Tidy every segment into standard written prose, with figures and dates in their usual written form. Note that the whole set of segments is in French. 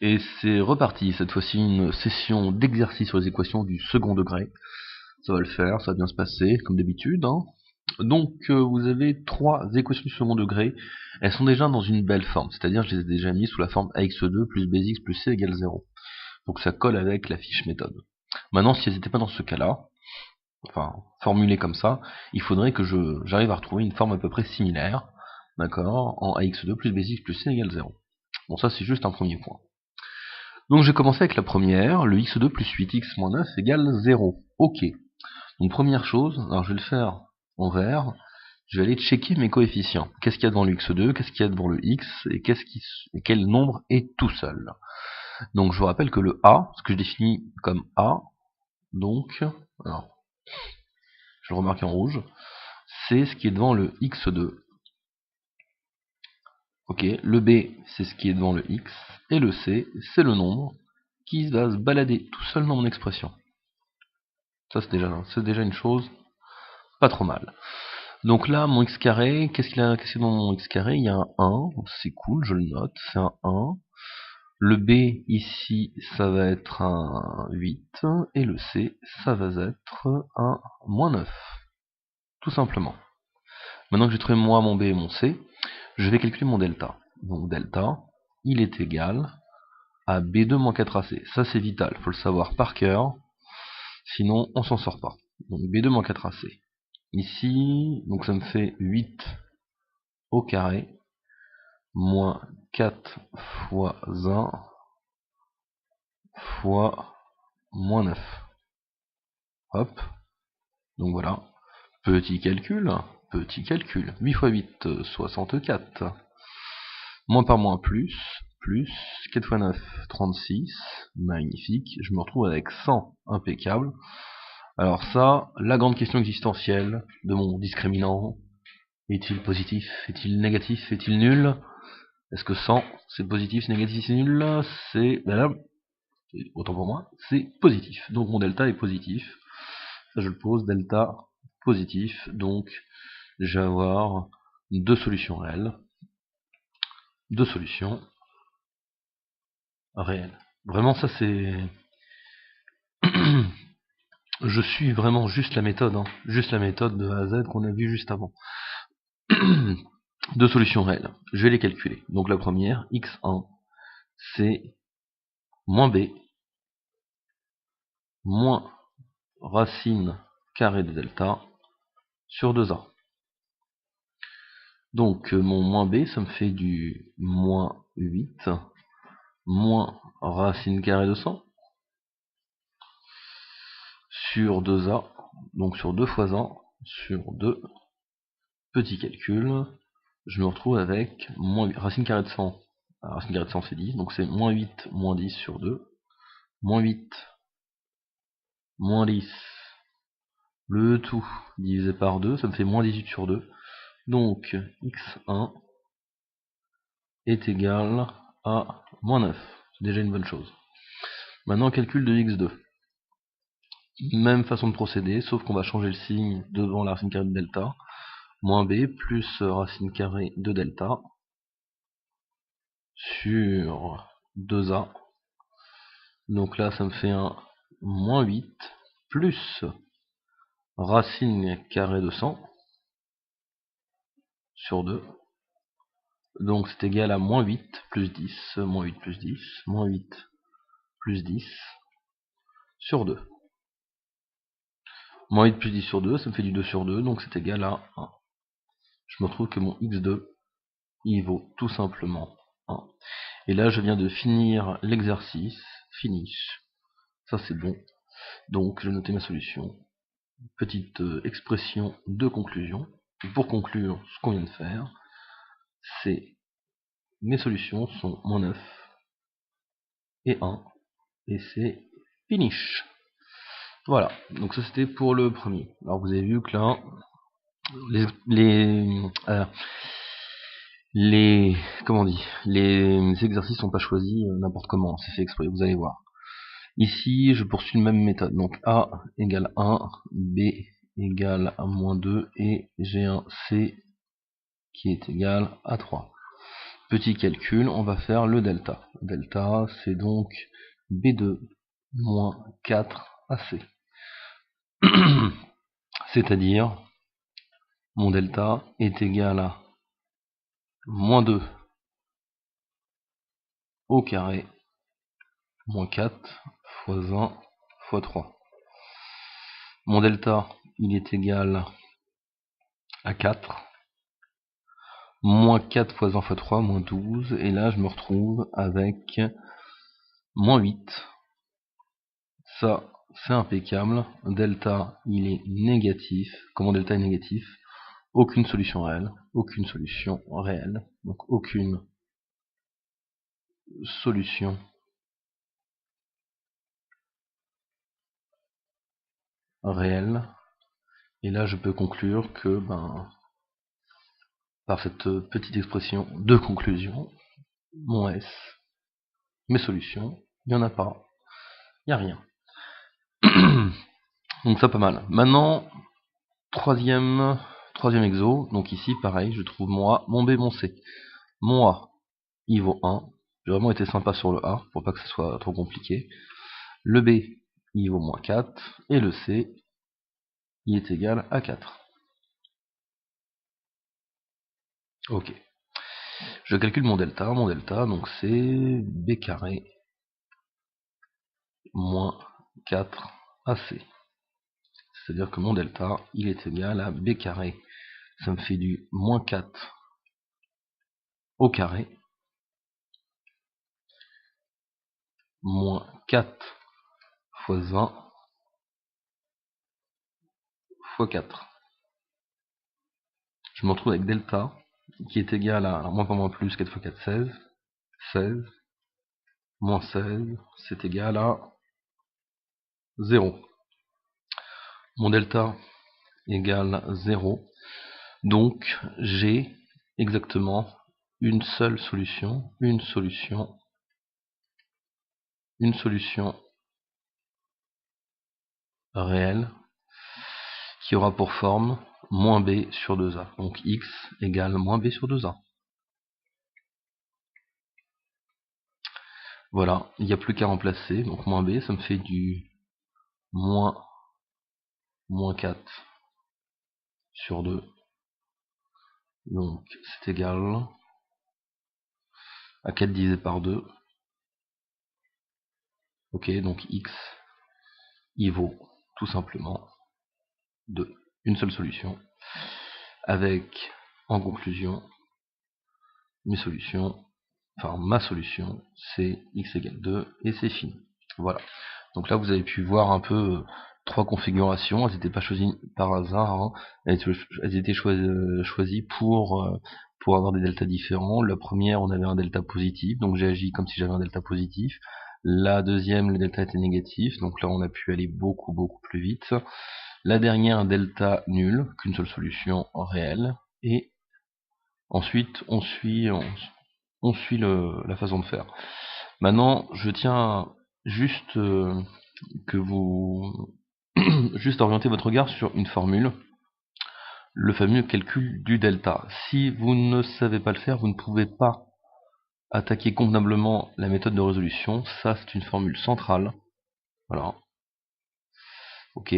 Et c'est reparti, cette fois-ci une session d'exercice sur les équations du second degré. Ça va le faire, ça va bien se passer, comme d'habitude. Donc vous avez trois équations du second degré. Elles sont déjà dans une belle forme, c'est-à-dire je les ai déjà mis sous la forme ax2 plus bx plus c égale 0. Donc ça colle avec la fiche méthode. Maintenant, si elles n'étaient pas dans ce cas-là, enfin formulées comme ça, il faudrait que j'arrive à retrouver une forme à peu près similaire, d'accord, en ax2 plus bx plus c égale 0. Bon, ça c'est juste un premier point. Donc j'ai commencé avec la première, le x2 plus 8x moins 9 égale 0. Ok. Donc première chose, alors je vais le faire en vert, je vais aller checker mes coefficients. Qu'est-ce qu'il y a devant le x2, qu'est-ce qu'il y a devant le x, et quel nombre est tout seul. Donc je vous rappelle que le a, ce que je définis comme a, donc, alors, je le remarque en rouge, c'est ce qui est devant le x2. Ok, le b, c'est ce qui est devant le x, et le c, c'est le nombre qui va se balader tout seul dans mon expression. Ça c'est déjà une chose pas trop mal. Donc là, mon x carré, qu'est-ce qu'il y a dans mon x carré? Il y a un 1, c'est cool, je le note, c'est un 1. Le b ici, ça va être un 8, et le c, ça va être un moins 9. Tout simplement. Maintenant que j'ai trouvé moi, mon b et mon c, je vais calculer mon delta. Donc delta, il est égal à b2 moins 4ac. Ça c'est vital, il faut le savoir par cœur, sinon on s'en sort pas. Donc b2 moins 4ac. Ici, donc ça me fait 8 au carré, moins 4 fois 1 fois moins 9. Hop, donc voilà. Petit calcul. 8 fois 8, 64. Moins par moins plus, 4 fois 9, 36. Magnifique. Je me retrouve avec 100. Impeccable. Alors ça, la grande question existentielle de mon discriminant. Est-il positif? Est-il négatif? Est-il nul? Est-ce que 100, c'est positif, c'est négatif, c'est nul? C'est... autant pour moi, c'est positif. Donc mon delta est positif. Ça je le pose, delta positif. Donc je vais avoir deux solutions réelles. Deux solutions réelles. Vraiment ça c'est... Je suis vraiment juste la méthode. Juste la méthode de A à Z qu'on a vu juste avant. Deux solutions réelles. Je vais les calculer. Donc la première, x1, c'est moins b, moins racine carrée de delta sur 2a. Donc mon moins b, ça me fait du moins 8, moins racine carrée de 100, sur 2a, donc sur 2 fois 1, sur 2, petit calcul, je me retrouve avec moins 8, racine carrée de 100, racine carrée de 100 c'est 10, donc c'est moins 8, moins 10 sur 2, moins 8, moins 10, le tout divisé par 2, ça me fait moins 18 sur 2, donc x1 est égal à moins 9, c'est déjà une bonne chose. Maintenant calcul de x2. Même façon de procéder, sauf qu'on va changer le signe devant la racine carrée de delta. Moins b plus racine carrée de delta sur 2a. Donc là, ça me fait un moins 8 plus racine carrée de 100 sur 2. Donc c'est égal à moins 8 plus 10, moins 8 plus 10, moins 8 plus 10 sur 2. Moins 8 plus 10 sur 2, ça me fait du 2 sur 2, donc c'est égal à 1. Je me retrouve que mon x2, il vaut tout simplement 1. Et là, je viens de finir l'exercice. Finish. Ça, c'est bon. Donc, je vais noter ma solution. Petite expression de conclusion. Et pour conclure ce qu'on vient de faire, c'est mes solutions sont moins 9 et 1. Et c'est finish. Voilà. Donc, ça, c'était pour le premier. Alors, vous avez vu que là, comment on dit, les exercices sont pas choisis n'importe comment, c'est fait exprès, vous allez voir. Ici, je poursuis la même méthode, donc A égale 1, B égale à moins 2, et j'ai un C qui est égal à 3. Petit calcul, on va faire le delta. Delta, c'est donc B2 moins 4AC. C'est-à-dire, mon delta est égal à moins 2 au carré, moins 4 fois 1 fois 3. Mon delta, il est égal à 4. Moins 4 fois 1 fois 3, moins 12. Et là, je me retrouve avec moins 8. Ça, c'est impeccable. Delta, il est négatif. Comment delta est négatif? Aucune solution réelle. Aucune solution réelle. Donc, aucune solution réelle. Et là, je peux conclure que, par cette petite expression de conclusion, mon S, mes solutions, il n'y en a pas. Il n'y a rien. Donc ça, pas mal. Maintenant, troisième exo. Donc ici, pareil, je trouve mon A, mon B, mon C. Mon A, il vaut 1. J'ai vraiment été sympa sur le A, pour pas que ce soit trop compliqué. Le B, il vaut moins 4. Et le C, il est égal à 4. Ok. Je calcule mon delta, donc c'est B carré moins 4 AC. C'est-à-dire que mon delta, il est égal à B carré. Ça me fait du moins 4 au carré, moins 4 fois 20 fois 4. Je me retrouve avec delta qui est égal à, alors moins par moins plus, 4 fois 4, 16. 16 moins 16, c'est égal à 0. Mon delta égale 0. Donc j'ai exactement une seule solution, une solution réelle qui aura pour forme moins b sur 2a. Donc x égale moins b sur 2a. Voilà, il n'y a plus qu'à remplacer. Donc moins b, ça me fait du moins 4 sur 2. Donc c'est égal à 4 divisé par 2. Ok, donc x, il vaut tout simplement 2. Une seule solution. Avec, en conclusion, ma solution, c'est x égale 2, et c'est fini. Voilà. Donc là, vous avez pu voir un peu 3 configurations. Elles n'étaient pas choisies par hasard. Hein. Elles étaient choisies pour avoir des deltas différents. La première, on avait un delta positif, donc j'ai agi comme si j'avais un delta positif. La deuxième, le delta était négatif, donc là, on a pu aller beaucoup plus vite. La dernière, un delta nul, qu'une seule solution réelle. Et ensuite, on suit la façon de faire. Maintenant, je tiens juste que vous juste orienter votre regard sur une formule, le fameux calcul du delta. Si vous ne savez pas le faire, vous ne pouvez pas attaquer convenablement la méthode de résolution. Ça, c'est une formule centrale. Voilà. Ok.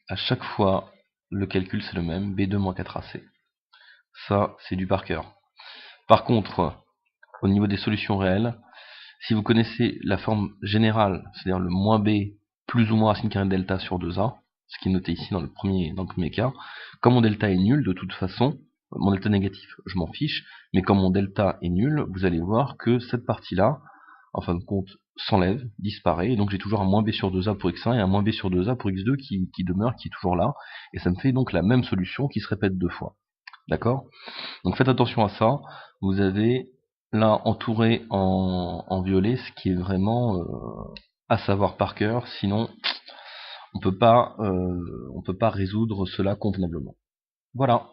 À chaque fois, le calcul c'est le même, B2 moins 4AC. Ça, c'est du par cœur. Par contre, au niveau des solutions réelles, si vous connaissez la forme générale, c'est-à-dire le moins b plus ou moins racine carrée de delta sur 2a, ce qui est noté ici dans le premier cas, comme mon delta est nul, de toute façon, mon delta négatif, je m'en fiche, mais comme mon delta est nul, vous allez voir que cette partie-là, en fin de compte, s'enlève, disparaît, et donc j'ai toujours un moins b sur 2a pour x1 et un moins b sur 2a pour x2 qui demeure, qui est toujours là, et ça me fait donc la même solution qui se répète 2 fois. D'accord? Donc faites attention à ça, vous avez là entouré en violet ce qui est vraiment à savoir par cœur, sinon on peut pas résoudre cela convenablement. Voilà.